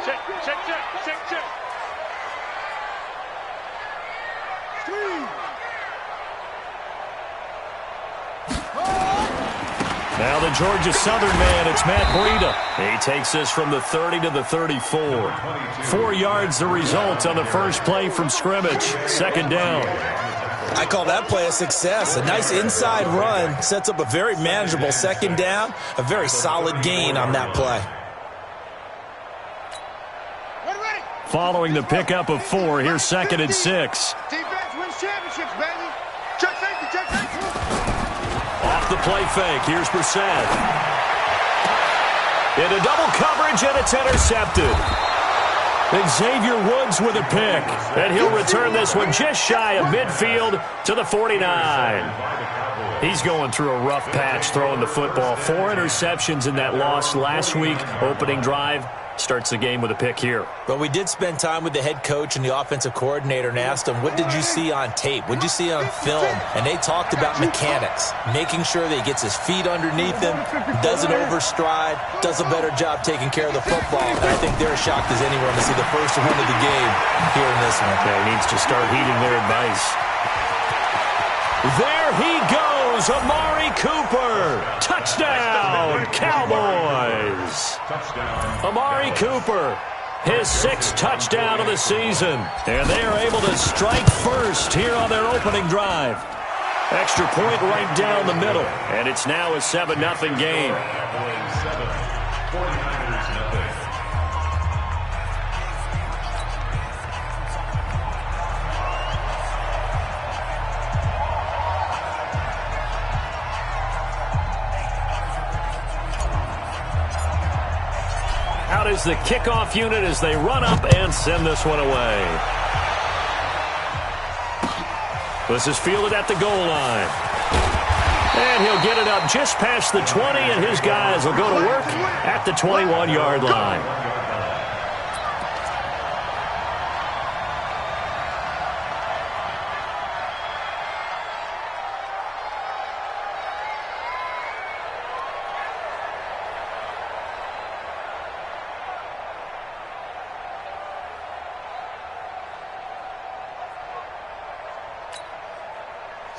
Check. Now the Georgia Southern man, it's Matt Breida. He takes this from the 30 to the 34. 4 yards the result on the first play from scrimmage. Second down. I call that play a success. A nice inside run sets up a very manageable second down. A very solid gain on that play. Following the pickup of 4, here's 2nd and 6. Defense wins championships, baby. Check safety. Off the play fake, here's Brissett. Into double coverage, and it's intercepted. Xavier Woods with a pick, and he'll return this one just shy of midfield to the 49. He's going through a rough patch throwing the football. 4 interceptions in that loss last week. Opening drive starts the game with a pick here. But we did spend time with the head coach and the offensive coordinator and asked him, what did you see on tape? What did you see on film? And they talked about mechanics, making sure that he gets his feet underneath him, doesn't overstride, does a better job taking care of the football. And I think they're as shocked as anyone to see the first win of the game here in this one. Yeah, he needs to start heeding their advice. There he goes, Amari Cooper. Touchdown, Cowboys. Amari Cooper, his 6th touchdown of the season. And they are able to strike first here on their opening drive. Extra point right down the middle. And it's now a 7-0 game. Out is the kickoff unit as they run up and send this one away. This is fielded at the goal line. And he'll get it up just past the 20, and his guys will go to work at the 21-yard line.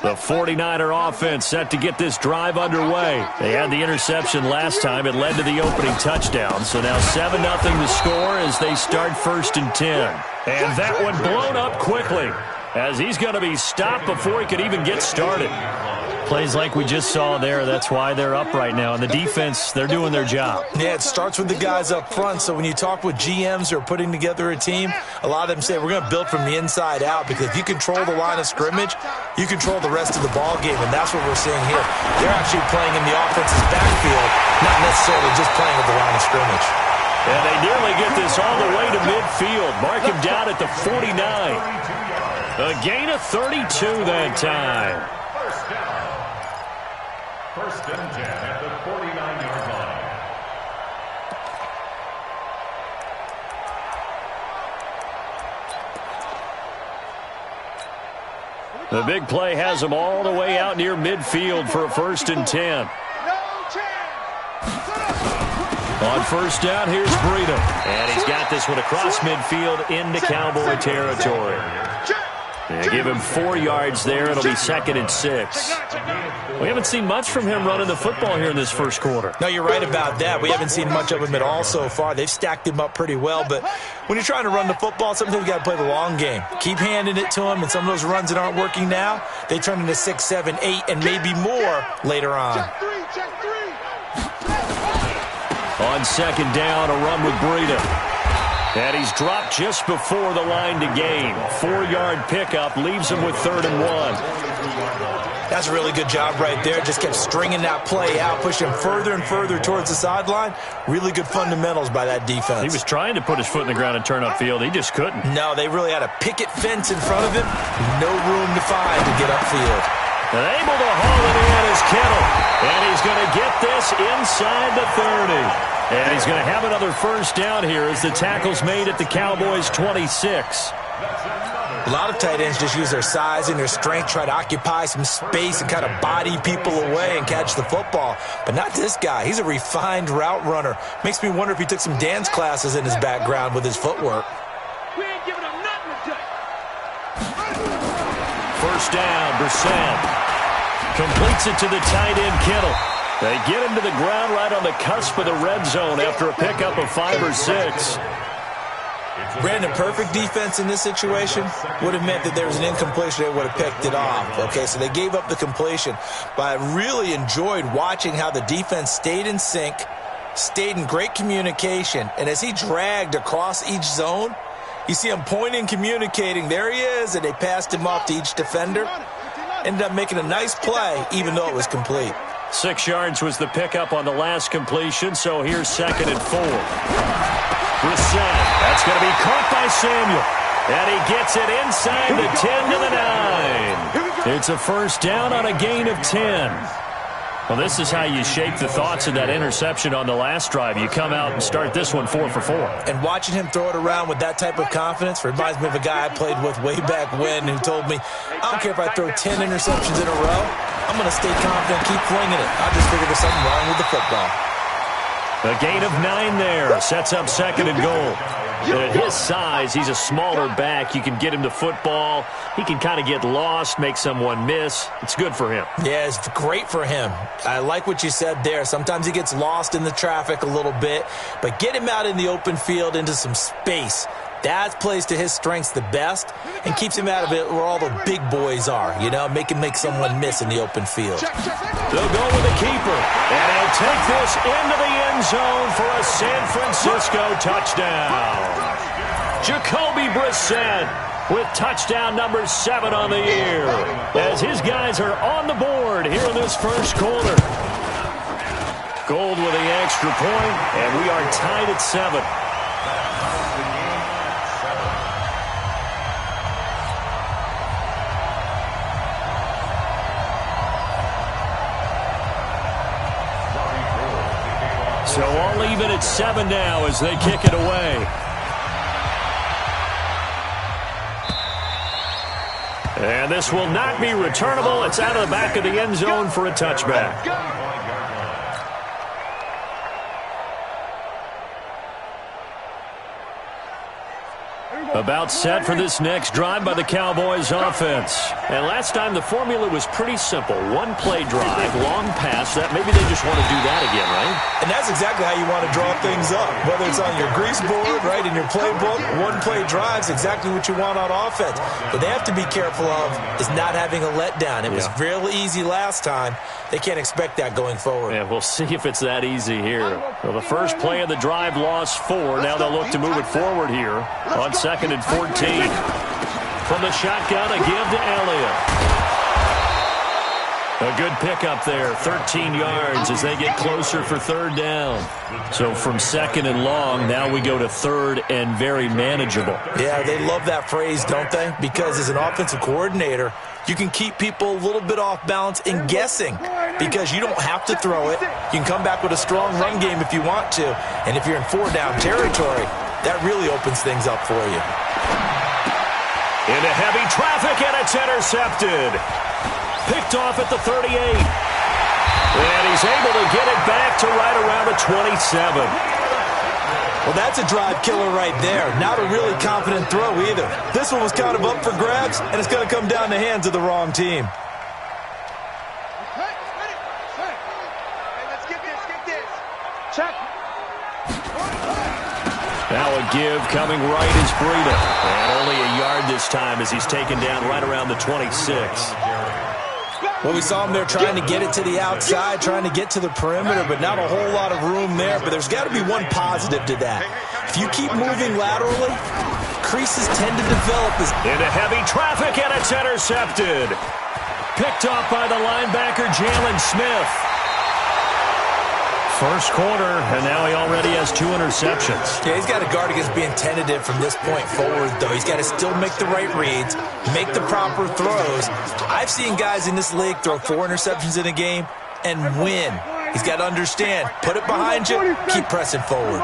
The 49er offense set to get this drive underway. They had the interception last time. It led to the opening touchdown. So now 7-0 the score as they start 1st and 10. And that one blown up quickly as he's going to be stopped before he could even get started. Plays like we just saw there. That's why they're up right now. And the defense, they're doing their job. Yeah, it starts with the guys up front. So when you talk with GMs who are putting together a team, a lot of them say we're going to build from the inside out, because if you control the line of scrimmage, you control the rest of the ball game, and that's what we're seeing here. They're actually playing in the offense's backfield, not necessarily just playing at the line of scrimmage. And they nearly get this all the way to midfield. Mark him down at the 49. A gain of 32 that time. First and 10 at the 49-yard line. The big play has them all the way out near midfield for a 1st and 10. On 1st down, here's Breida. And he's got this one across midfield into Cowboy territory. They give him 4 yards there. It'll be 2nd and 6. We haven't seen much from him running the football here in this first quarter. No, you're right about that. We haven't seen much of him at all so far. They've stacked him up pretty well. But when you're trying to run the football, sometimes you got to play the long game. Keep handing it to him, and some of those runs that aren't working now, they turn into 6, 7, 8, and maybe more later on. On 2nd down, a run with Breida. And he's dropped just before the line to gain. 4-yard pickup leaves him with 3rd and 1. That's a really good job right there. Just kept stringing that play out, pushing further and further towards the sideline. Really good fundamentals by that defense. He was trying to put his foot in the ground and turn upfield. He just couldn't. No, they really had a picket fence in front of him. No room to find to get upfield. And able to haul it in is Kittle. And he's going to get this inside the 30. And he's going to have another 1st down here as the tackle's made at the Cowboys' 26. A lot of tight ends just use their size and their strength, try to occupy some space and kind of body people away and catch the football. But not this guy. He's a refined route runner. Makes me wonder if he took some dance classes in his background with his footwork. We ain't giving him nothing to take. First down, Brissett. Completes it to the tight end, Kittle. They get him to the ground right on the cusp of the red zone after a pickup of 5 or 6. Brandon, perfect defense in this situation would have meant that there was an incompletion. They would have picked it off. Okay, so they gave up the completion. But I really enjoyed watching how the defense stayed in sync, stayed in great communication, and as he dragged across each zone, you see him pointing, communicating. There he is, and they passed him off to each defender. Ended up making a nice play, even though it was complete. 6 yards was the pickup on the last completion, so here's 2nd and 4. Brissett, that's going to be caught by Samuel. And he gets it inside the 10 to the 9. It's a first down on a gain of 10. Well, this is how you shape the thoughts of that interception on the last drive. You come out and start this one 4 for 4. And watching him throw it around with that type of confidence reminds me of a guy I played with way back when who told me, I don't care if I throw 10 interceptions in a row, I'm going to stay confident, keep flinging it. I just figured there's something wrong with the football. A gain of 9 there. Sets up 2nd and goal. At his size, he's a smaller back. You can get him to football. He can kind of get lost, make someone miss. It's good for him. Yeah, it's great for him. I like what you said there. Sometimes he gets lost in the traffic a little bit, but get him out in the open field into some space. That plays to his strengths the best and keeps him out of it where all the big boys are, you know, make someone miss in the open field. They'll go with the keeper, and he'll take this into the end zone for a San Francisco touchdown. Jacoby Brissett with touchdown number 7 on the year as his guys are on the board here in this first quarter. Gold with the extra point, and we are tied at 7. So all even at 7 now as they kick it away. And this will not be returnable. It's out of the back of the end zone for a touchback. About set for this next drive by the Cowboys offense. And last time the formula was pretty simple. 1-play drive, long pass. That maybe they just want to do that again, right? And that's exactly how you want to draw things up. Whether it's on your grease board, right, in your playbook, 1-play drives, exactly what you want on offense. What they have to be careful of is not having a letdown. It was real easy last time. They can't expect that going forward. Yeah, we'll see if it's that easy here. Well, the first play of the drive lost 4. Now they'll look to move it forward here on 2nd and 14. From the shotgun, a give to Elliott. A good pickup there, 13 yards as they get closer for 3rd down. So from 2nd and long, now we go to 3rd and very manageable. Yeah, they love that phrase, don't they? Because as an offensive coordinator, you can keep people a little bit off balance and guessing because you don't have to throw it. You can come back with a strong run game if you want to. And if you're in 4-down territory, that really opens things up for you. Into heavy traffic, and it's intercepted. Picked off at the 38. And he's able to get it back to right around the 27. Well, that's a drive killer right there. Not a really confident throw either. This one was kind of up for grabs, and it's going to come down the hands of the wrong team. Let's get this. Check. Now a give coming right is Breida. And only a yard this time as he's taken down right around the 26. Well, we saw him there trying to get it to the outside, trying to get to the perimeter, but not a whole lot of room there. But there's got to be one positive to that. If you keep moving laterally, creases tend to develop. Into heavy traffic, and it's intercepted. Picked off by the linebacker, Jalen Smith. First quarter, and now he already has 2 interceptions. Yeah, he's got to guard against being tentative from this point forward, though. He's got to still make the right reads, make the proper throws. I've seen guys in this league throw 4 interceptions in a game and win. He's got to understand, put it behind you, keep pressing forward.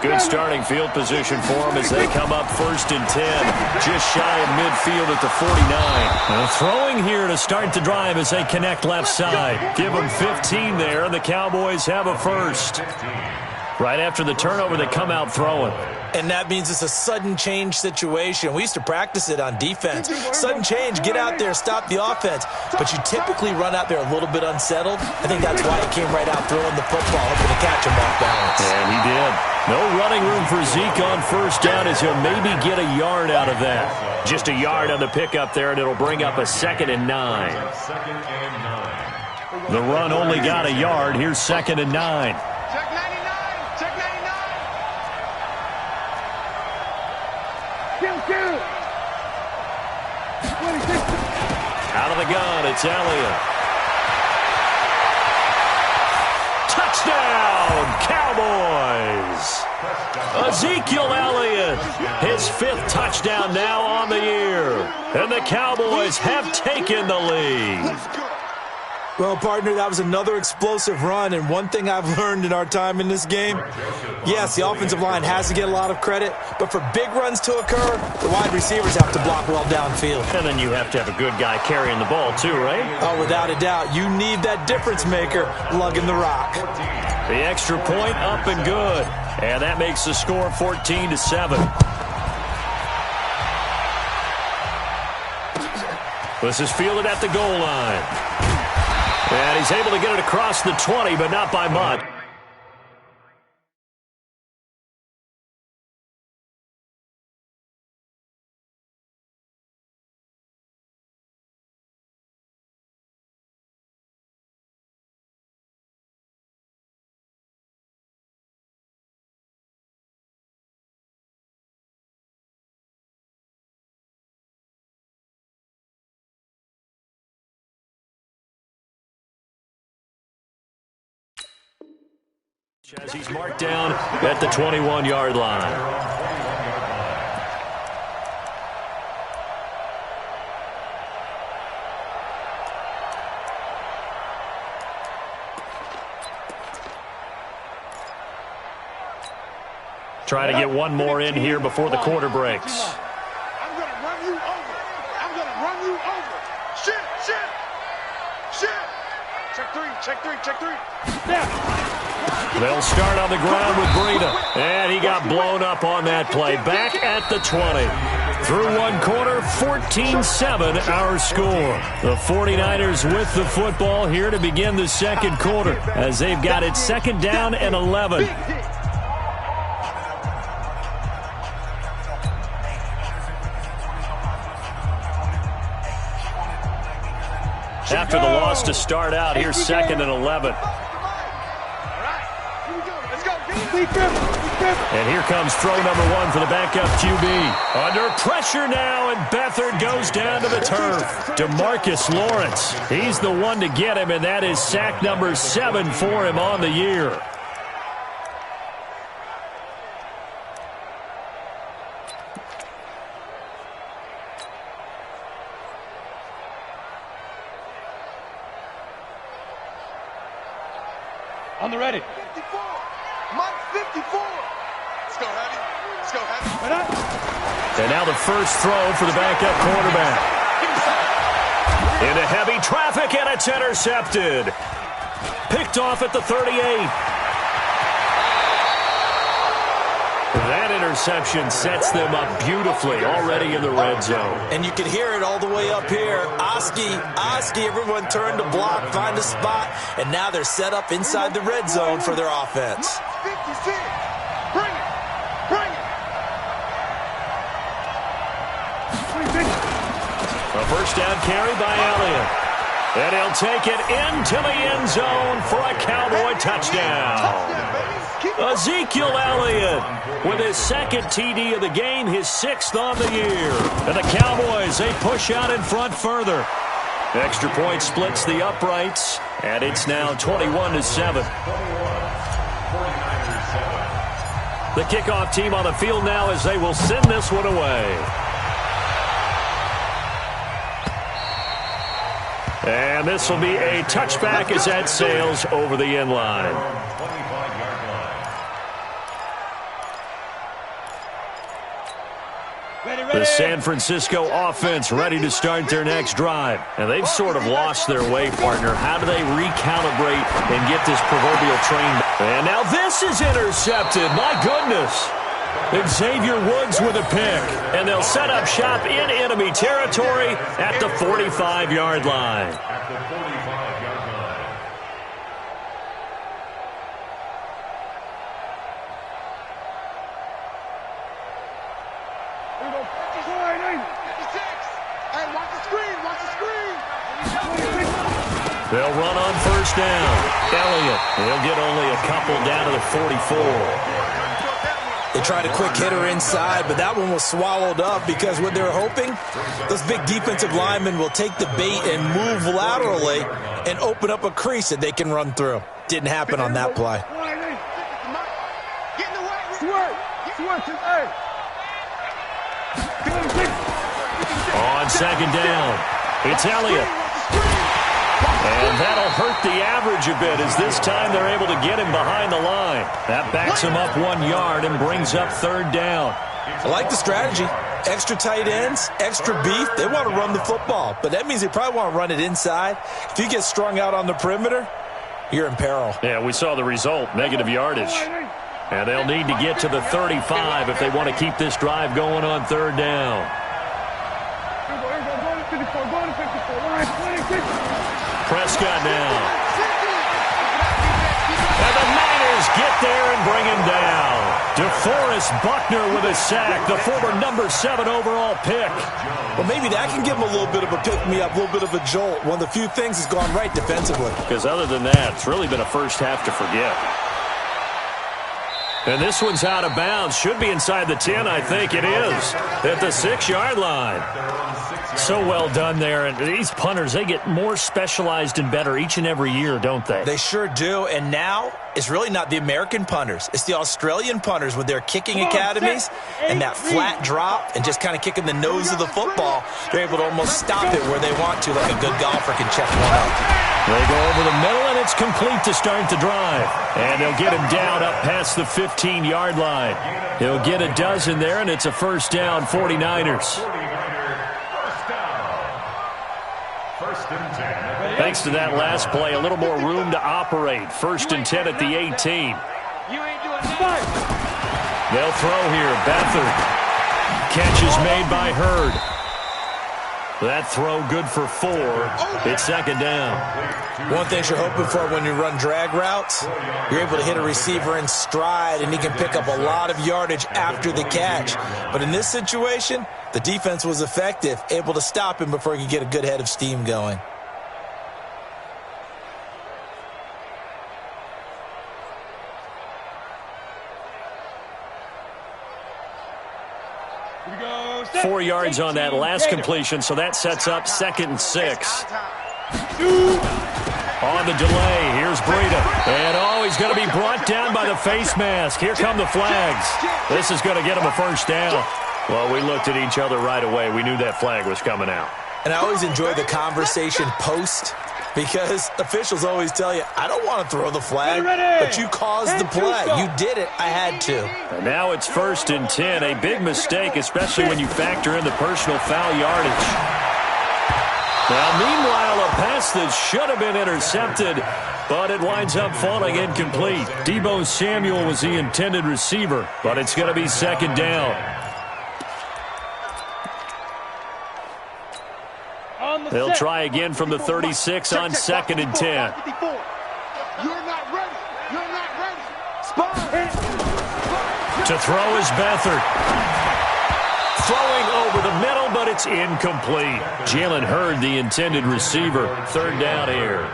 Good starting field position for him as they come up 1st and 10, just shy of midfield at the 49. Throwing here to start the drive as they connect left side. Give them 15 there, and the Cowboys have a first. Right after the turnover, they come out throwing. And that means it's a sudden change situation. We used to practice it on defense. Sudden change, get out there, stop the offense. But you typically run out there a little bit unsettled. I think that's why he came right out throwing the football, hoping to catch him off balance. And he did. No running room for Zeke on first down as he'll maybe get a yard out of that. Just a yard on the pickup there, and it'll bring up a 2nd and 9. The run only got a yard. Here's 2nd and 9. Check 99. Check 99. Out of the gun, it's Elliott. Touchdown, Cowboys! Ezekiel Elliott, his 5th touchdown now on the year. And the Cowboys have taken the lead. Well, partner, that was another explosive run, and one thing I've learned in our time in this game, yes, the offensive line has to get a lot of credit, but for big runs to occur, the wide receivers have to block well downfield. And then you have to have a good guy carrying the ball too, right? Oh, without a doubt. You need that difference maker lugging the rock. The extra point up and good. And that makes the score 14-7. This is fielded at the goal line. And he's able to get it across the 20, but not by much. As he's marked down at the 21-yard line. Try to get one more in here before the quarter breaks. I'm going to run you over. I'm going to run you over. Shit. Check three. Now. They'll start on the ground with Breida. And he got blown up on that play. Back at the 20. Through one quarter, 14-7 our score. The 49ers with the football here to begin the second quarter as they've got it 2nd down and 11. After the loss to start out, here's 2nd and 11. And here comes throw number 1 for the backup QB. Under pressure now, and Beathard goes down to the turf. DeMarcus Lawrence, he's the one to get him, and that is sack number 7 for him on the year. On the ready. 54. Mike 54. Let's go, Hattie. And now the first throw for the backup quarterback. Into heavy traffic, and it's intercepted. Picked off at the 38. That interception sets them up beautifully already in the red zone. And you can hear it all the way up here. Oski, everyone turned to block, find a spot, and now they're set up inside the red zone for their offense. 56. Bring it. A first down carry by Elliott. And he'll take it into the end zone for a Cowboy touchdown. Ezekiel Elliott with his 2nd TD of the game, his 6th on the year. And the Cowboys, they push out in front further. Extra point splits the uprights, and it's now 21-7. The kickoff team on the field now as they will send this one away. And this will be a touchback as that sails over the end line. 25-yard line. The San Francisco offense ready to start their next drive. And they've sort of lost their way, partner. How do they recalibrate and get this proverbial train? And now this is intercepted. My goodness. Xavier Woods with a pick. And they'll set up shop in enemy territory at the 45-yard line. At the 45-yard line. Hey, watch the screen, watch the screen. They'll run on first down. Elliott, he'll get only a couple down to the 44. They tried a quick hitter inside, but that one was swallowed up because what they were hoping, those big defensive linemen will take the bait and move laterally and open up a crease that they can run through. Didn't happen on that play. On second down, it's Elliott. And that'll hurt the average a bit as this time they're able to get him behind the line. That backs him up 1 yard and brings up third down. I like the strategy. Extra tight ends, extra beef. They want to run the football, but that means they probably want to run it inside. If you get strung out on the perimeter, you're in peril. Yeah, we saw the result, negative yardage. And they'll need to get to the 35 if they want to keep this drive going on third down. Prescott now. And the Niners get there and bring him down. DeForest Buckner with a sack, the former number 7 overall pick. Well, maybe that can give him a little bit of a pick-me-up, a little bit of a jolt. One of the few things has gone right defensively. Because other than that, it's really been a first half to forget. And this one's out of bounds. Should be inside the 10, I think it is. At the 6-yard line. So well done there. And these punters, they get more specialized and better each and every year, don't they? They sure do. And now it's really not the American punters. It's the Australian punters with their kicking academies and that flat drop and just kind of kicking the nose of the football. They're able to almost stop it where they want to, like a good golfer can check one up. They go over the middle, and it's complete to start the drive. And they'll get him down up past the 15-yard line. He'll get a dozen there, and it's a first down, 49ers. Thanks to that last play, a little more room to operate. First and 10 at the 18. They'll throw here. Beathard. Catch is made by Hurd. That throw good for 4. It's second down. One thing you're hoping for when you run drag routes, you're able to hit a receiver in stride, and he can pick up a lot of yardage after the catch. But in this situation, the defense was effective, able to stop him before he could get a good head of steam going. Here we go. 4 yards on that last completion, so that sets up second and 6. On the delay, here's Breida. And, he's going to be brought down by the face mask. Here come the flags. This is going to get him a first down. Well, we looked at each other right away. We knew that flag was coming out. And I always enjoy the conversation post because officials always tell you, I don't want to throw the flag, but you caused the play. You did it. I had to. And now it's first and 10. A big mistake, especially when you factor in the personal foul yardage. Now, meanwhile, a pass that should have been intercepted, but it winds up falling incomplete. Deebo Samuel was the intended receiver, but it's going to be second down. They'll try again from the 36 on second and 10. You're not ready. You're not ready. Spot. To throw is Beathard. Throwing over the middle, but it's incomplete. Jalen Hurd, the intended receiver. Third down here.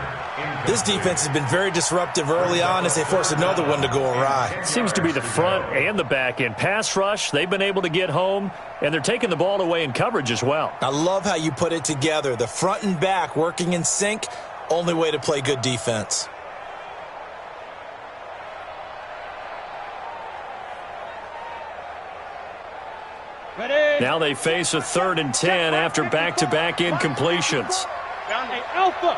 This defense has been very disruptive early on as they force another one to go awry. Seems to be the front and the back end. Pass rush, they've been able to get home, and they're taking the ball away in coverage as well. I love how you put it together. The front and back working in sync, only way to play good defense. Now they face a 3rd and 10 after back-to-back incompletions. Hey, Alpha.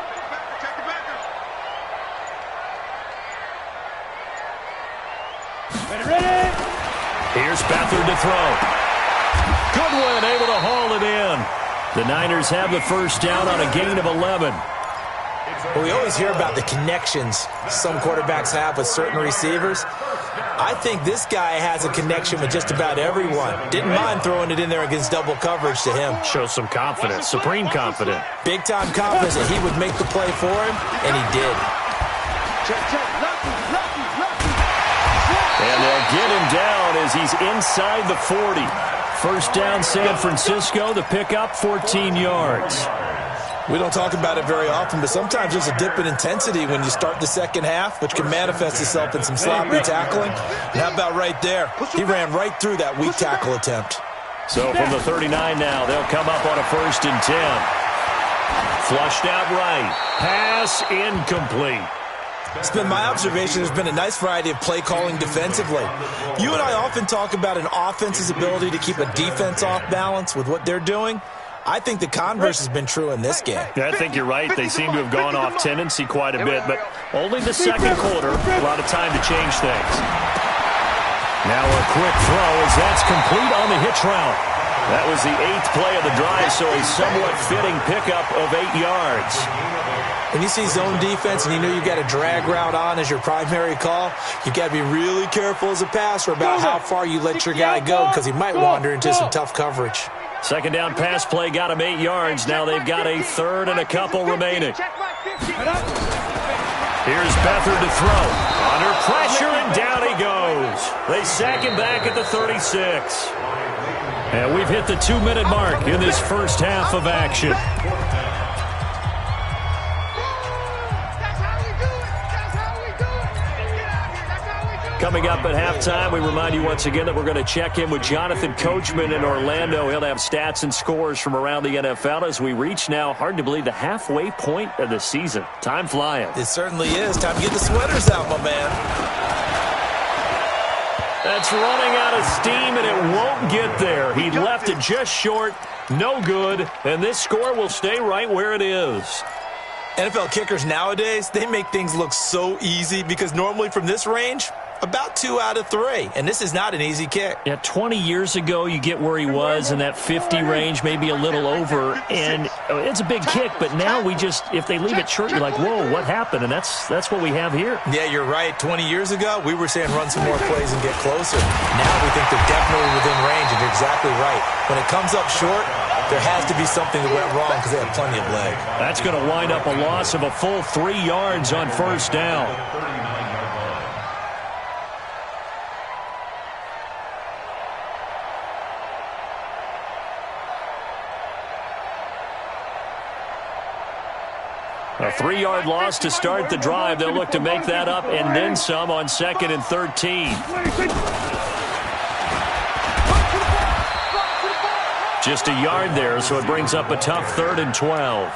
Ready? Here's Beathard to throw. Goodwin able to haul it in. The Niners have the first down on a gain of 11. Well, we always hear about the connections some quarterbacks have with certain receivers. I think this guy has a connection with just about everyone. Didn't mind throwing it in there against double coverage to him. Shows some confidence, supreme confidence. Big-time confidence that he would make the play for him, and he did. And they'll get him down as he's inside the 40. First down, San Francisco. The pickup, 14 yards. We don't talk about it very often, but sometimes there's a dip in intensity when you start the second half, which can manifest itself in some sloppy tackling. And how about right there? He ran right through that weak tackle attempt. So from the 39 now, they'll come up on a 1st and 10. Flushed out right. Pass incomplete. It's been my observation there's been a nice variety of play calling defensively. You and I often talk about an offense's ability to keep a defense off balance with what they're doing. I think the converse has been true in this game. Yeah, I think you're right. They seem to have gone off tendency quite a bit, but only the second quarter. A lot of time to change things. Now a quick throw as that's complete on the hitch route. That was the 8th play of the drive, so a somewhat fitting pickup of 8 yards. When you see zone defense and you know you've got a drag route on as your primary call, you've got to be really careful as a passer about how far you let your guy go because he might wander into some tough coverage. Second down pass play got him 8 yards. Now they've got a 3rd and a couple remaining. Here's Beathard to throw. Under pressure, and down he goes. They sack him back at the 36. And we've hit the 2-minute mark in this first half of action. Coming up at halftime, we remind you once again that we're going to check in with Jonathan Coachman in Orlando. He'll have stats and scores from around the NFL as we reach now, hard to believe, the halfway point of the season. Time flying. It certainly is. Time to get the sweaters out, my man. That's running out of steam, and it won't get there. He left it just short, no good, and this score will stay right where it is. NFL kickers nowadays, they make things look so easy because normally from this range, about 2 out of 3, and this is not an easy kick. Yeah, 20 years ago, you get where he was in that 50 range, maybe a little over, and it's a big kick, but now we just, if they leave it short, you're like, whoa, what happened? And that's what we have here. Yeah, you're right. 20 years ago, we were saying run some more plays and get closer. Now we think they're definitely within range, and you're exactly right. When it comes up short, there has to be something that went wrong because they have plenty of leg. That's going to wind up a loss of a full 3 yards on first down. A 3-yard loss to start the drive. They'll look to make that up and then some on 2nd and 13. Just a yard there, so it brings up a tough 3rd and 12.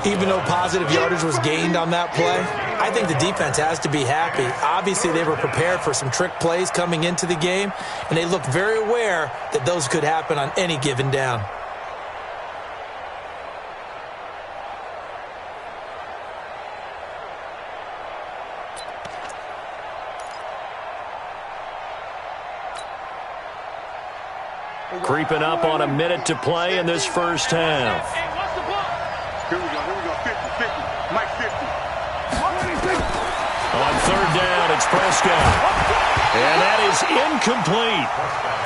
Even though positive yardage was gained on that play, I think the defense has to be happy. Obviously, they were prepared for some trick plays coming into the game, and they look very aware that those could happen on any given down. Creeping up on a minute to play in this first half. Here we go, 50-50. Mike 50. On 3rd down, it's Prescott. And that is incomplete.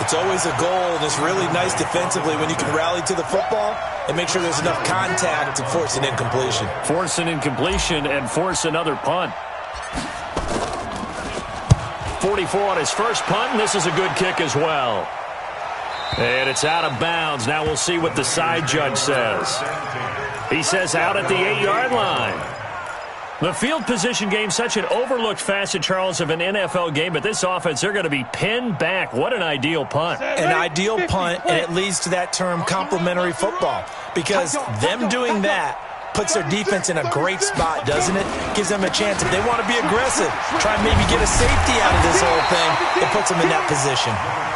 It's always a goal, and it's really nice defensively when you can rally to the football and make sure there's enough contact to force an incompletion. Force an incompletion and force another punt. 44 on his first punt, and this is a good kick as well. And it's out of bounds. Now we'll see what the side judge says. He says out at the 8-yard line. The field position game, such an overlooked facet, Charles, of an NFL game, but this offense, they're going to be pinned back. What an ideal punt. An ideal punt, and it leads to that term complimentary football, because them doing that puts their defense in a great spot, doesn't it? Gives them a chance if they want to be aggressive, try and maybe get a safety out of this whole thing. It puts them in that position.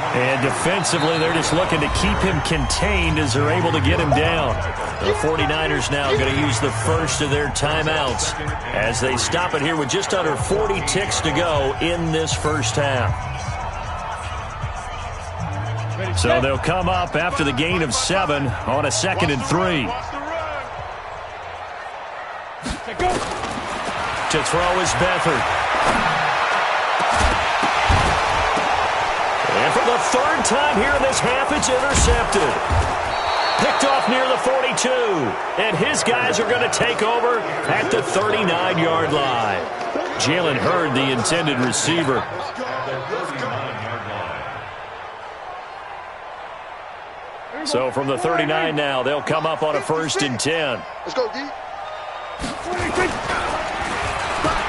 And defensively, they're just looking to keep him contained as they're able to get him down. The 49ers now going to use the first of their timeouts as they stop it here with just under 40 ticks to go in this first half. So they'll come up after the gain of 7 on a 2nd and 3. To throw is Beathard. And for the 3rd time here in this half, it's intercepted. Picked off near the 42. And his guys are going to take over at the 39-yard line. Jalen Hurd, the intended receiver. So from the 39 now, they'll come up on a 1st and 10. Let's go, D.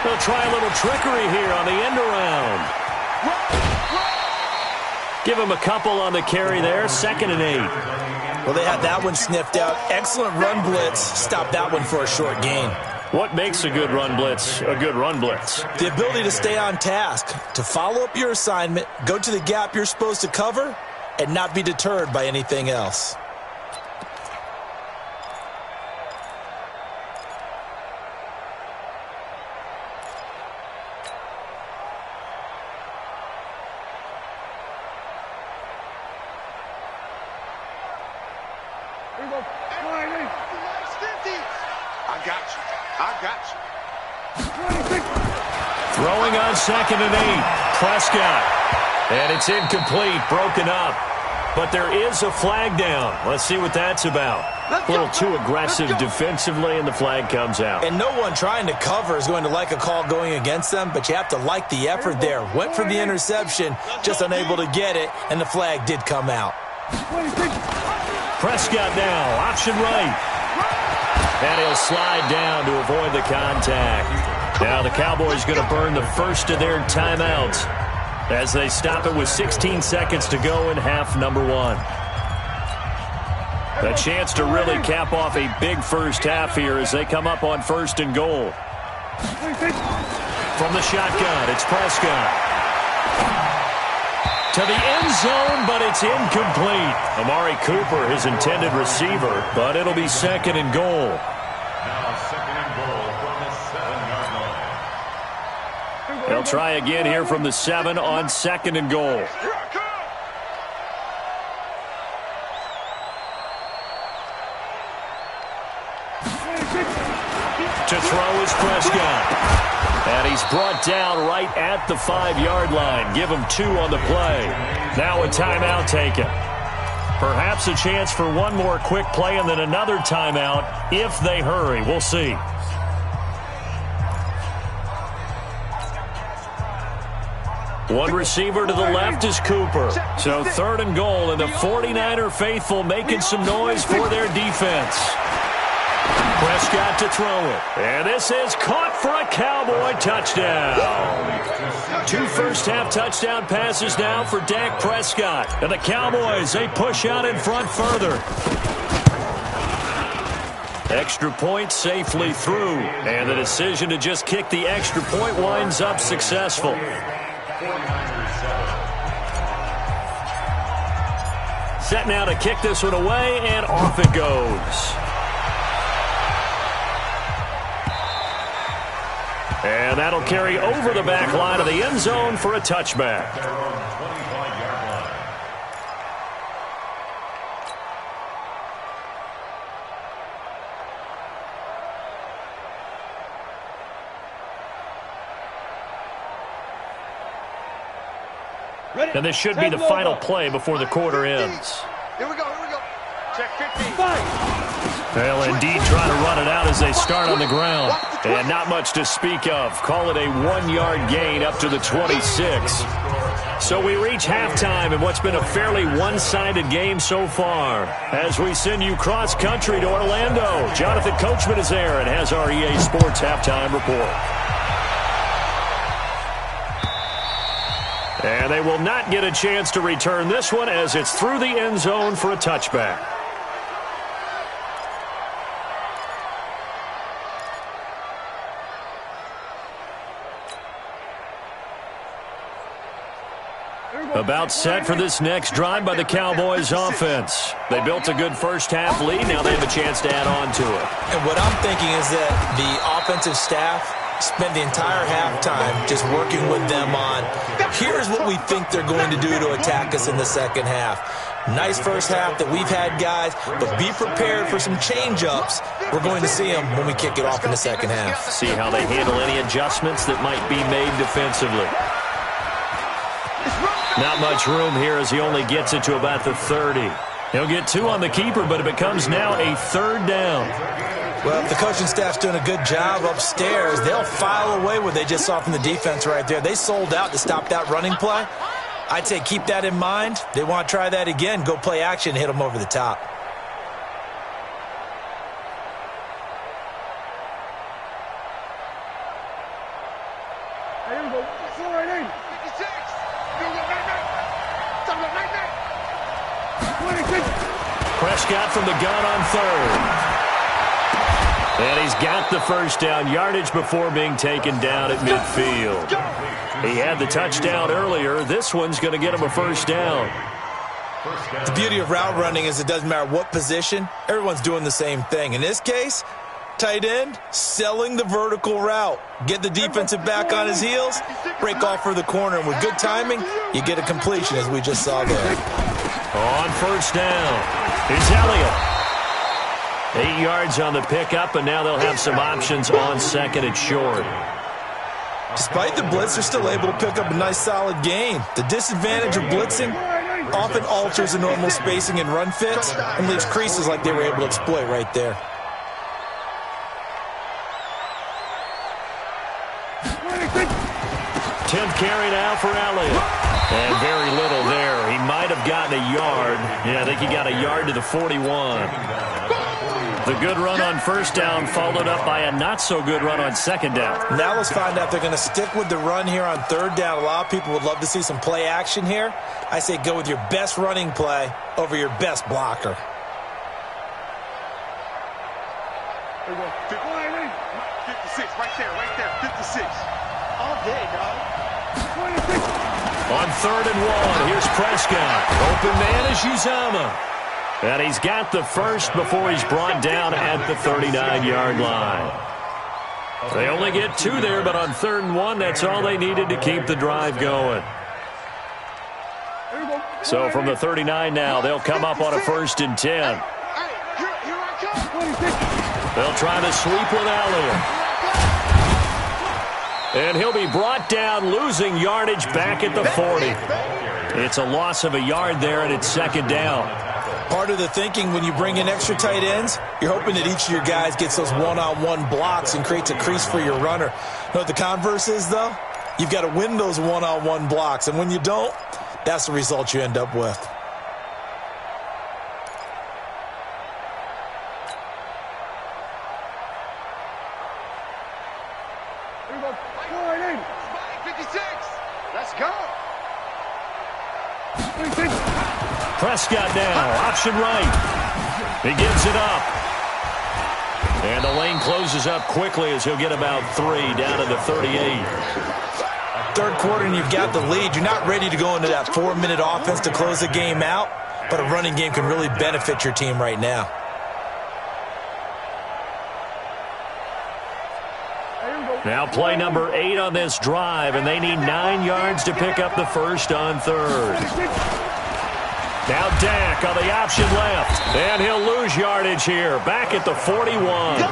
They'll try a little trickery here on the end around. Give him a couple on the carry there, 2nd and 8. Well, they had that one sniffed out. Excellent run blitz. Stop that one for a short gain. What makes a good run blitz a good run blitz? The ability to stay on task, to follow up your assignment, go to the gap you're supposed to cover, and not be deterred by anything else. Throwing on 2nd and 8. Prescott. And it's incomplete, broken up. But there is a flag down. Let's see what that's about. A little too aggressive defensively, and the flag comes out. And no one trying to cover is going to like a call going against them, but you have to like the effort there. Went for the interception, just unable to get it, and the flag did come out. Prescott now, option right. And he'll slide down to avoid the contact. Now the Cowboys going to burn the first of their timeouts as they stop it with 16 seconds to go in half number 1. A chance to really cap off a big first half here as they come up on 1st and goal. From the shotgun, it's Prescott. To the end zone, but it's incomplete. Amari Cooper, his intended receiver, but it'll be 2nd and goal. Now 2nd and goal from the 7-yard line. They'll try again here from the 7 on 2nd and goal. To throw is Prescott. And he's brought down right at the 5-yard line. Give him 2 on the play. Now a timeout taken. Perhaps a chance for one more quick play and then another timeout if they hurry. We'll see. One receiver to the left is Cooper. So 3rd and goal, and the 49er faithful making some noise for their defense. Prescott to throw it. And this is caught for a Cowboy touchdown. 2 first-half touchdown passes now for Dak Prescott. And the Cowboys, they push out in front further. Extra point safely through. And the decision to just kick the extra point winds up successful. Set now to kick this one away, and off it goes. And that'll carry over the back line of the end zone for a touchback. And this should be the final play before the quarter ends. Here we go. Check 15. They'll indeed try to run it out as they start on the ground. And not much to speak of. Call it a 1-yard gain up to the 26. So we reach halftime in what's been a fairly one-sided game so far. As we send you cross-country to Orlando, Jonathan Coachman is there and has our EA Sports halftime report. And they will not get a chance to return this one as it's through the end zone for a touchback. About set for this next drive by the Cowboys offense. They built a good first-half lead. Now they have a chance to add on to it. And what I'm thinking is that the offensive staff spend the entire halftime just working with them on, here's what we think they're going to do to attack us in the second half. Nice first half that we've had, guys, but be prepared for some change-ups. We're going to see them when we kick it off in the second half. See how they handle any adjustments that might be made defensively. Not much room here as he only gets it to about the 30. He'll get 2 on the keeper, but it becomes now a 3rd down. Well, if the coaching staff's doing a good job upstairs, they'll file away what they just saw from the defense right there. They sold out to stop that running play. I'd say keep that in mind. They want to try that again. Go play action, hit them over the top. Prescott from the gun on 3rd. And he's got the first down yardage before being taken down at midfield. He had the touchdown earlier. This one's going to get him a first down. The beauty of route running is it doesn't matter what position. Everyone's doing the same thing. In this case, tight end, selling the vertical route. Get the defensive back on his heels, break off for the corner. And with good timing, you get a completion as we just saw there. On first down, here's Elliott. 8 yards on the pickup, and now they'll have some options on 2nd and short. Despite the blitz, they're still able to pick up a nice solid gain. The disadvantage of blitzing often alters the normal spacing and run fits and leaves creases like they were able to exploit right there. Tenth carry now for Elliott. And very little there. He might have gotten a yard. Yeah, I think he got a yard to the 41. The good run on first down followed up by a not-so-good run on 2nd down. Now let's find out if they're going to stick with the run here on 3rd down. A lot of people would love to see some play action here. I say go with your best running play over your best blocker. 56, right there, 56. All day, dog. On 3rd and 1, here's Prescott. Open man is Uzomah. And he's got the first before he's brought down at the 39-yard line. They only get 2 there, but on 3rd and 1, that's all they needed to keep the drive going. So from the 39 now, they'll come up on a 1st and 10. They'll try to sweep with Elliott. And he'll be brought down, losing yardage back at the 40. It's a loss of a yard there, and it's 2nd down. Part of the thinking when you bring in extra tight ends, you're hoping that each of your guys gets those one-on-one blocks and creates a crease for your runner. You know what the converse is, though? You've got to win those one-on-one blocks, and when you don't, that's the result you end up with. Let's go. Prescott now, option right. He gives it up. And the lane closes up quickly as he'll get about 3 down to the 38. 3rd quarter and you've got the lead. You're not ready to go into that 4-minute offense to close the game out, but a running game can really benefit your team right now. Now play number 8 on this drive, and they need 9 yards to pick up the first on 3rd. Now Dak on the option left, and he'll lose yardage here, back at the 41.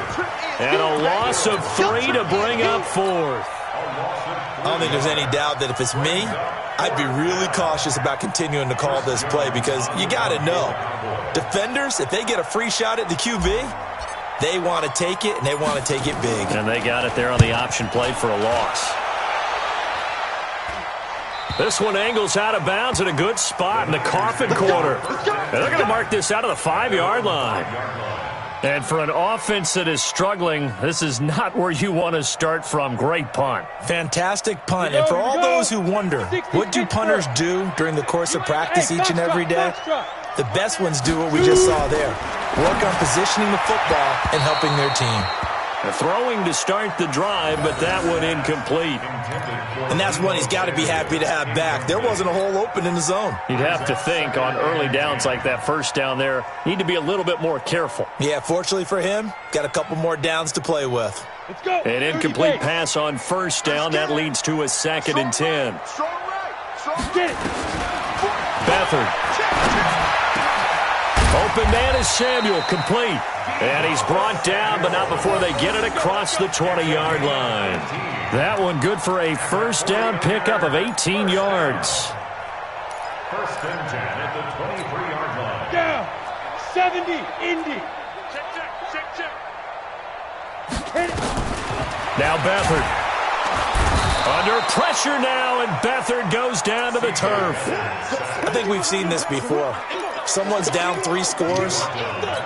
And a loss of 3 to bring up 4th. I don't think there's any doubt that if it's me, I'd be really cautious about continuing to call this play because you got to know, defenders, if they get a free shot at the QB, they want to take it, and they want to take it big. And they got it there on the option play for a loss. This one angles out of bounds in a good spot in the coffin corner. And they're going to mark this out of the 5-yard line. And for an offense that is struggling, this is not where you want to start from. Great punt. Fantastic punt. And for all those who wonder, what do punters do during the course of practice each and every day? The best ones do what we just saw there. Work on positioning the football and helping their team. Throwing to start the drive, but that one incomplete. And that's one he's got to be happy to have back. There wasn't a hole open in the zone. You'd have to think on early downs like that first down there, need to be a little bit more careful. Yeah, fortunately for him, got a couple more downs to play with. Let's go. An incomplete pass on first down. That leads to a 2nd and 10. Strong right. Strong. Beathard. Open man is Samuel, complete. And he's brought down, but not before they get it across the 20-yard line. That one good for a first down pickup of 18 yards. First and 10 at the 23-yard line. Down. 70. Indy. Check. Now Beathard. Under pressure now, and Beathard goes down to the turf. I think we've seen this before. Someone's down 3 scores.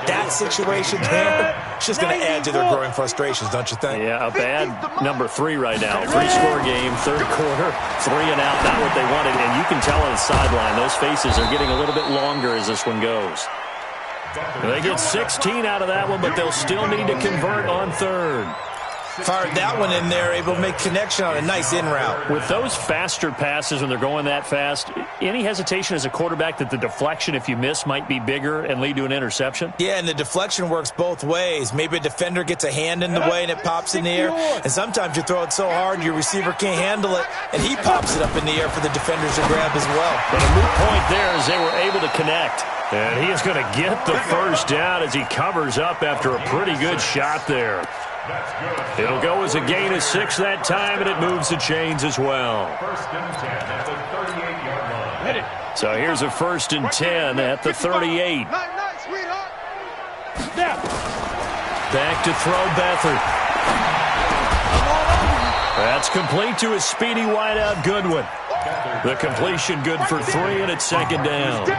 That situation there, it's just going to add to their growing frustrations, don't you think? Yeah, a bad number 3 right now. 3-score game, third quarter, 3 and out, not what they wanted. And you can tell on the sideline, those faces are getting a little bit longer as this one goes. They get 16 out of that one, but they'll still need to convert on third. Fired that one in there, able to make connection on a nice in route. With those faster passes when they're going that fast, any hesitation as a quarterback that the deflection, if you miss, might be bigger and lead to an interception? Yeah, and the deflection works both ways. Maybe a defender gets a hand in the way and it pops in the air. And sometimes you throw it so hard your receiver can't handle it, and he pops it up in the air for the defenders to grab as well. But a moot point there as they were able to connect. And he is going to get the first down as he covers up after a pretty good shot there. It'll go as a gain of 6 that time, and it moves the chains as well. First and 10 at the 38-yard line. So here's a 1st and 10 at the 38. Nice, sweetheart. Back to throw Beathard. That's complete to a speedy wideout Goodwin. The completion good for 3, and it's 2nd down. A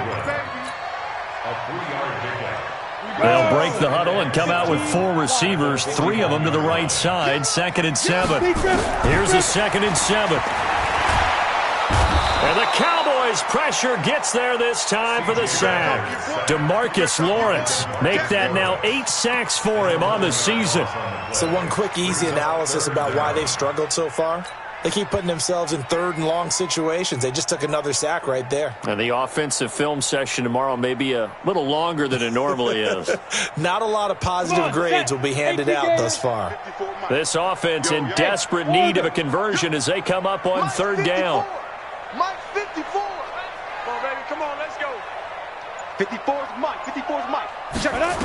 3-yard pickup. They'll break the huddle and come out with 4 receivers, 3 of them to the right side, 2nd and 7. Here's a 2nd and 7. And the Cowboys pressure gets there this time for the sack. DeMarcus Lawrence make that now 8 sacks for him on the season. So one quick, easy analysis about why they've struggled so far. They keep putting themselves in 3rd and long situations. They just took another sack right there. And the offensive film session tomorrow may be a little longer than it normally is. Not a lot of positive grades will be handed out thus far. This offense in desperate need of a conversion as they come up on 3rd down. Mike 54. Come on, baby. Come on, let's go. 54's Mike. 54's Mike. Check it out.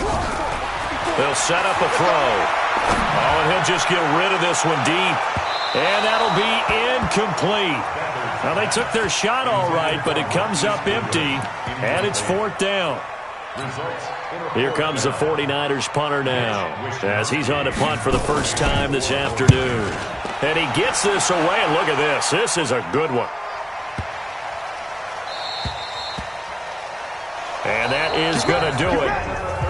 They'll set up a throw. Oh, and he'll just get rid of this one deep. And that'll be incomplete. Now, they took their shot all right, but it comes up empty, and it's 4th down. Here comes the 49ers punter now, as he's on to punt for the first time this afternoon. And he gets this away, and look at this. This is a good one. And that is going to do it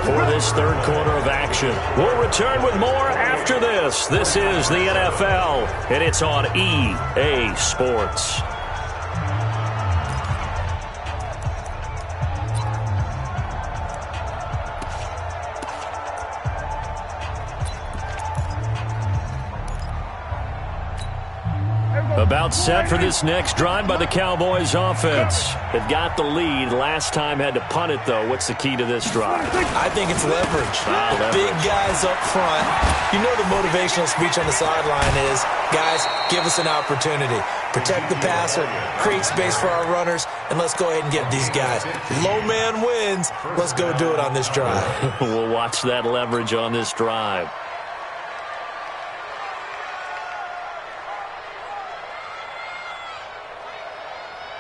for this 3rd quarter of action. We'll return with more after this. This is the NFL, and it's on EA Sports. About set for this next drive by the Cowboys offense. They've got the lead. Last time had to punt it, though. What's the key to this drive? I think it's leverage. The big guys up front. You know the motivational speech on the sideline is, guys, give us an opportunity. Protect the passer, create space for our runners, and let's go ahead and get these guys. Low man wins. Let's go do it on this drive. We'll watch that leverage on this drive.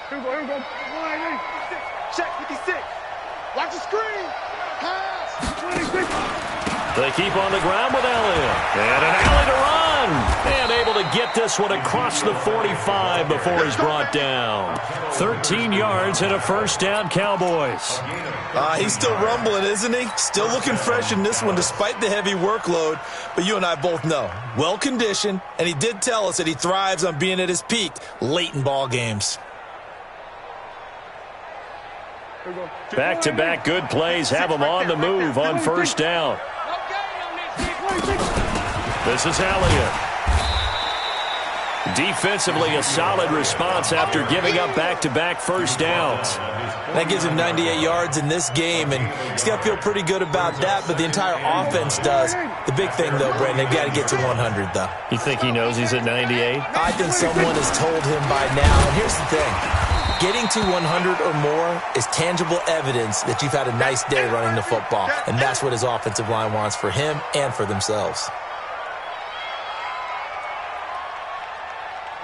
Here we go. Check 56. Watch the screen. Pass. 26. They keep on the ground with Elliott. And an alley to run. And able to get this one across the 45 before he's brought down. 13 yards and a first down, Cowboys. He's still rumbling, isn't he? Still looking fresh in this one despite the heavy workload. But you and I both know, well-conditioned, and he did tell us that he thrives on being at his peak late in ball games. Back-to-back good plays have him on the move on first down. This is Elliott. Defensively, a solid response after giving up back-to-back first downs. That gives him 98 yards in this game, and he's got to feel pretty good about that, but the entire offense does. The big thing, though, Brandon, they've got to get to 100, though. You think he knows he's at 98? I think someone has told him by now. And here's the thing. Getting to 100 or more is tangible evidence that you've had a nice day running the football, and that's what his offensive line wants for him and for themselves.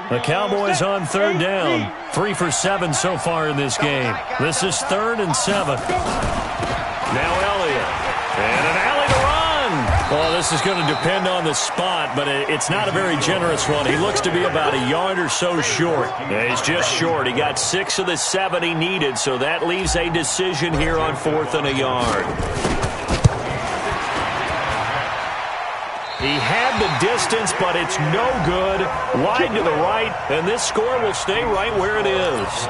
The Cowboys on third down. 3 for 7 so far in this game. This is 3rd and 7. Now Elliott. And an alley to run. Well, this is going to depend on the spot, but it's not a very generous one. He looks to be about a yard or so short. Yeah, he's just short. He got 6 of the 7 he needed, so that leaves a decision here on 4th and a yard. He had the distance, but it's no good. Wide to the right, and this score will stay right where it is.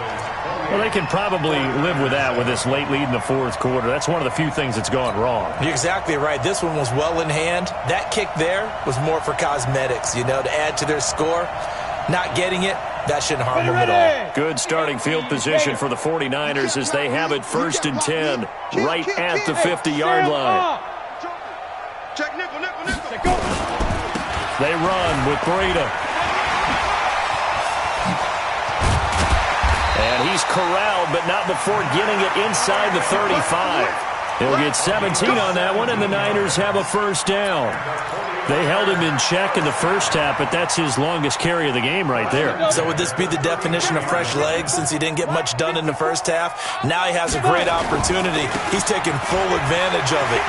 Well, they can probably live with that with this late lead in the 4th quarter. That's one of the few things that's gone wrong. You're exactly right. This one was well in hand. That kick there was more for cosmetics, to add to their score. Not getting it, that shouldn't harm them at all. Good starting field position for the 49ers as they have it 1st and 10, right at the 50-yard line. Check nickel. They run with Breida. And he's corralled, but not before getting it inside the 35. He'll get 17 on that one, and the Niners have a 1st down. They held him in check in the first half, but that's his longest carry of the game right there. So would this be the definition of fresh legs since he didn't get much done in the first half? Now he has a great opportunity. He's taking full advantage of it.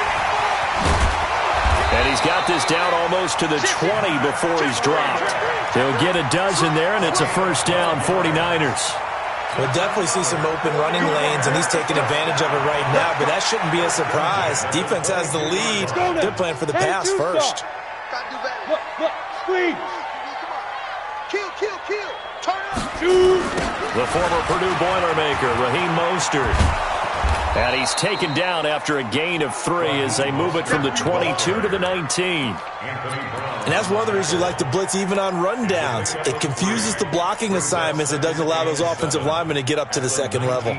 And he's got this down almost to the 20 before he's dropped. He'll get a dozen there, and it's a 1st down, 49ers. We'll definitely see some open running lanes, and he's taking advantage of it right now, but that shouldn't be a surprise. Defense has the lead. They're playing for the pass first. Look, squeeze. Kill. Turn up. The former Purdue Boilermaker, Raheem Mostert. And he's taken down after a gain of 3 as they move it from the 22 to the 19. And that's one of the reasons you like to blitz even on rundowns. It confuses the blocking assignments. It doesn't allow those offensive linemen to get up to the second level.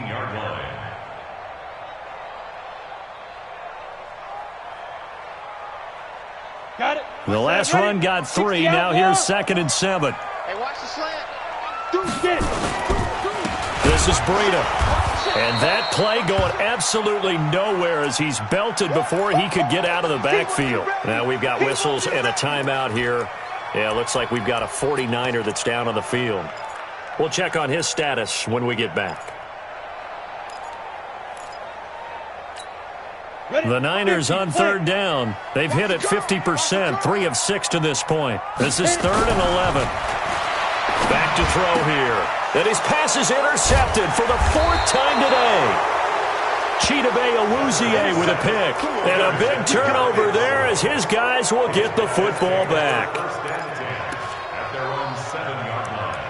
Got it. The last run got 3. Now here's 2nd and 7. Hey, watch the slant. Get it. This is Breida. And that play going absolutely nowhere as he's belted before he could get out of the backfield. Now we've got whistles and a timeout here. Yeah, looks like we've got a 49er that's down on the field. We'll check on his status when we get back. The Niners on 3rd down. They've hit it 50%, 3 of 6 to this point. This is 3rd and 11. Back to throw here. And his pass is intercepted for the 4th time today. Chidobe Awuzie with a pick. And a big turnover there as his guys will get the football back. At their own 7-yard line.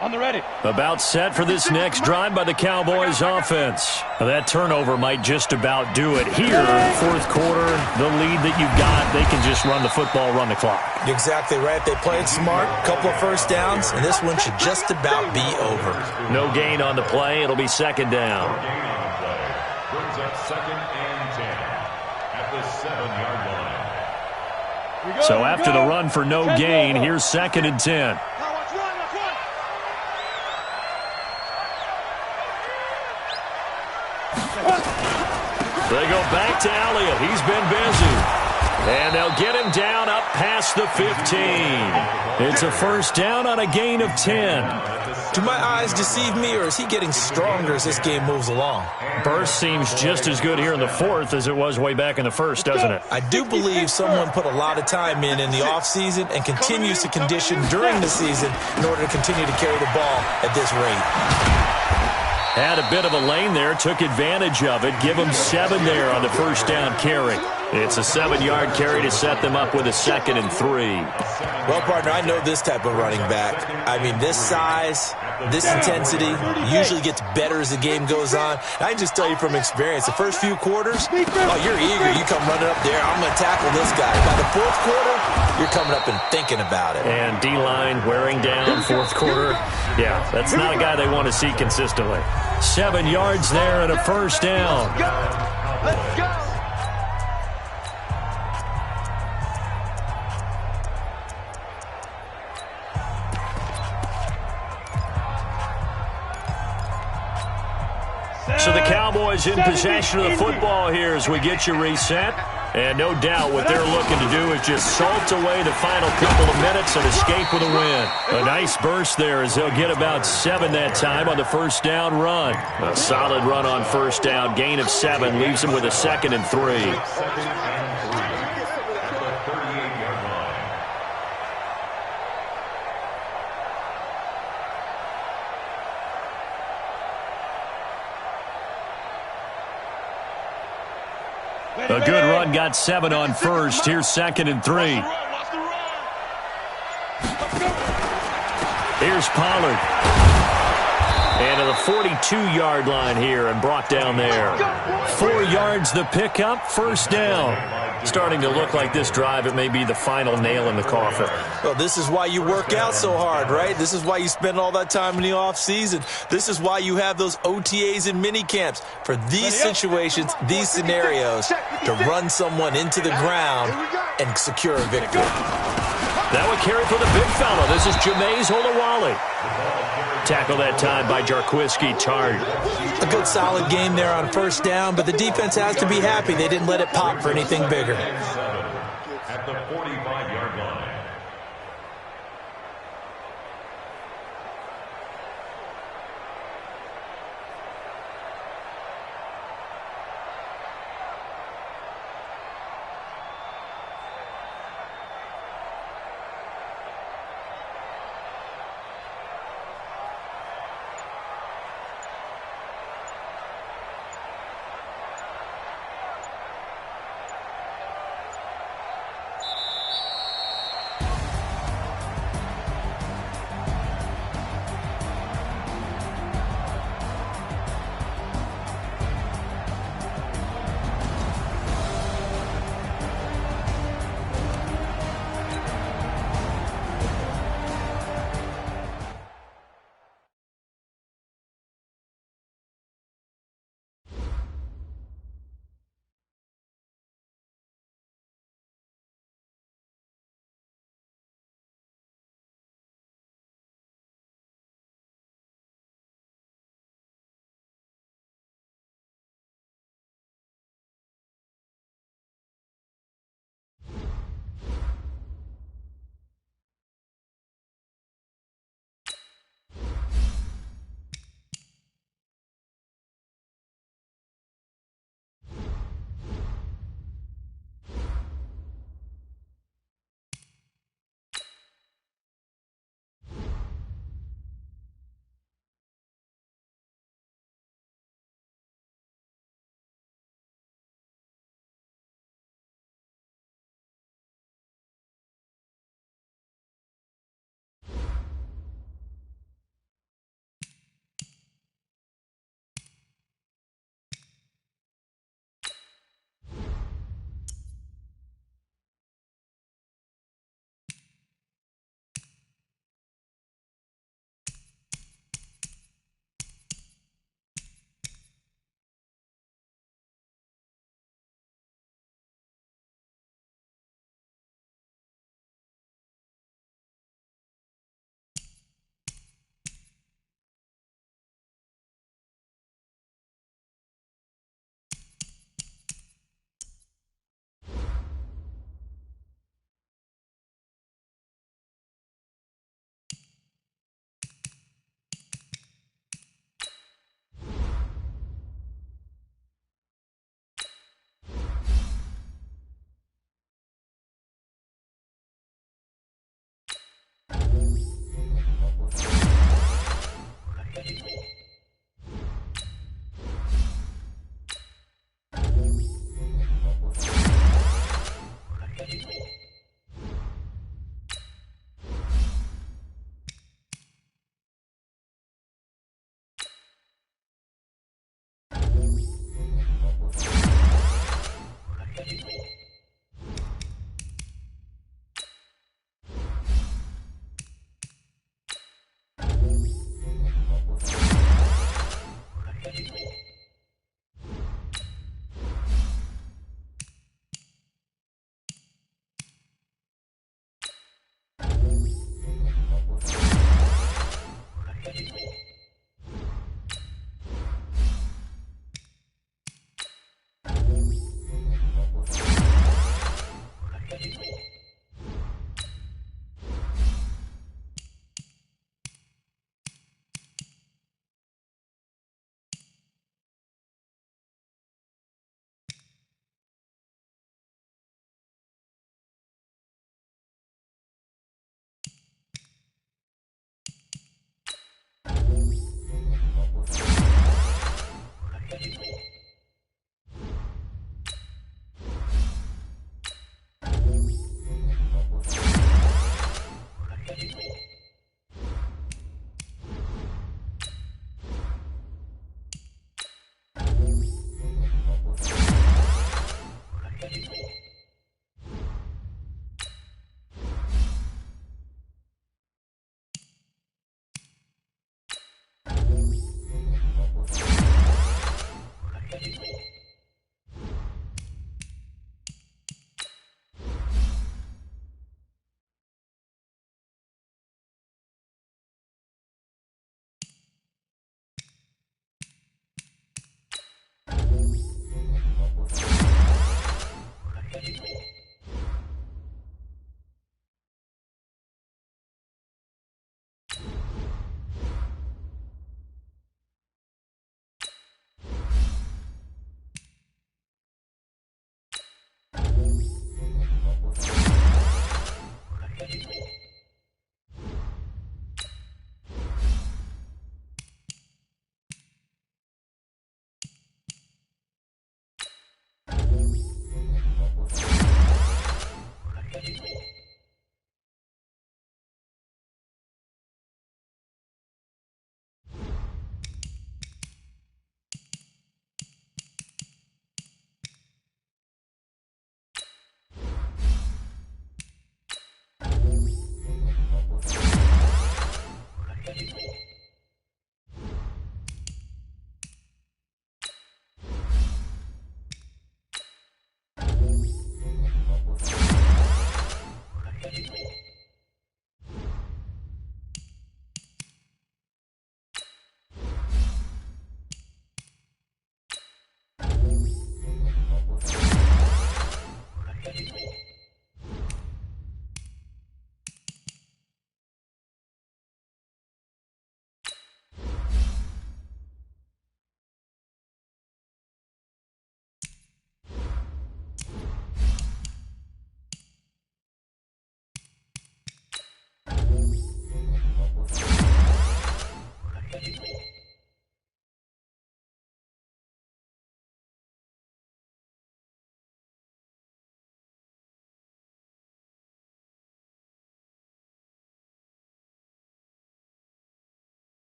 On the ready. About set for this next drive by the Cowboys offense. That turnover might just about do it. Here, 4th quarter, the lead that you've got, they can just run the football, run the clock. You're exactly right. They played smart, couple of 1st downs, and this one should just about be over. No gain on the play. It'll be 2nd down. Gain on the play brings up 2nd and 10 at the 7-yard line. So after the run for no gain, here's 2nd and 10. They go back to Elliott. He's been busy. And they'll get him down up past the 15. It's a 1st down on a gain of 10. Do my eyes deceive me, or is he getting stronger as this game moves along? Burst seems just as good here in the 4th as it was way back in the 1st, doesn't it? I do believe someone put a lot of time in the offseason and continues to condition during the season in order to continue to carry the ball at this rate. Had a bit of a lane there, took advantage of it. Give him 7 there on the 1st down carry. It's a 7-yard carry to set them up with a 2nd and 3. Well, partner, I know this type of running back. I mean, this size, this intensity usually gets better as the game goes on. I can just tell you from experience, the first few quarters, oh, you're eager. You come running up there, I'm going to tackle this guy. By the fourth quarter, you're coming up and thinking about it. And D-line wearing down fourth quarter. Yeah, that's not a guy they want to see consistently. 7 yards there and a first down. Let's go. So the Cowboys in possession of the football here as we get you reset. And no doubt what they're looking to do is just salt away the final couple of minutes and escape with a win. A nice burst there as they'll get about 7 that time on the first down run. A solid run on first down. Gain of 7 leaves them with a 2nd and 3. A good run got 7 on first. Here's 2nd and 3. Here's Pollard. And to the 42-yard line here and brought down there. 4 yards the pickup, first down. Starting to look like this drive, it may be the final nail in the coffin. Well, this is why you work out so hard, right? This is why you spend all that time in the offseason. This is why you have those OTAs and mini camps. For these situations, these scenarios, to run someone into the ground and secure a victory. That would carry for the big fella. This is Jameis Olawale. Tackle that time by Jarquiski Tart. A good solid game there on first down, but the defense has to be happy they didn't let it pop for anything bigger. At the 45.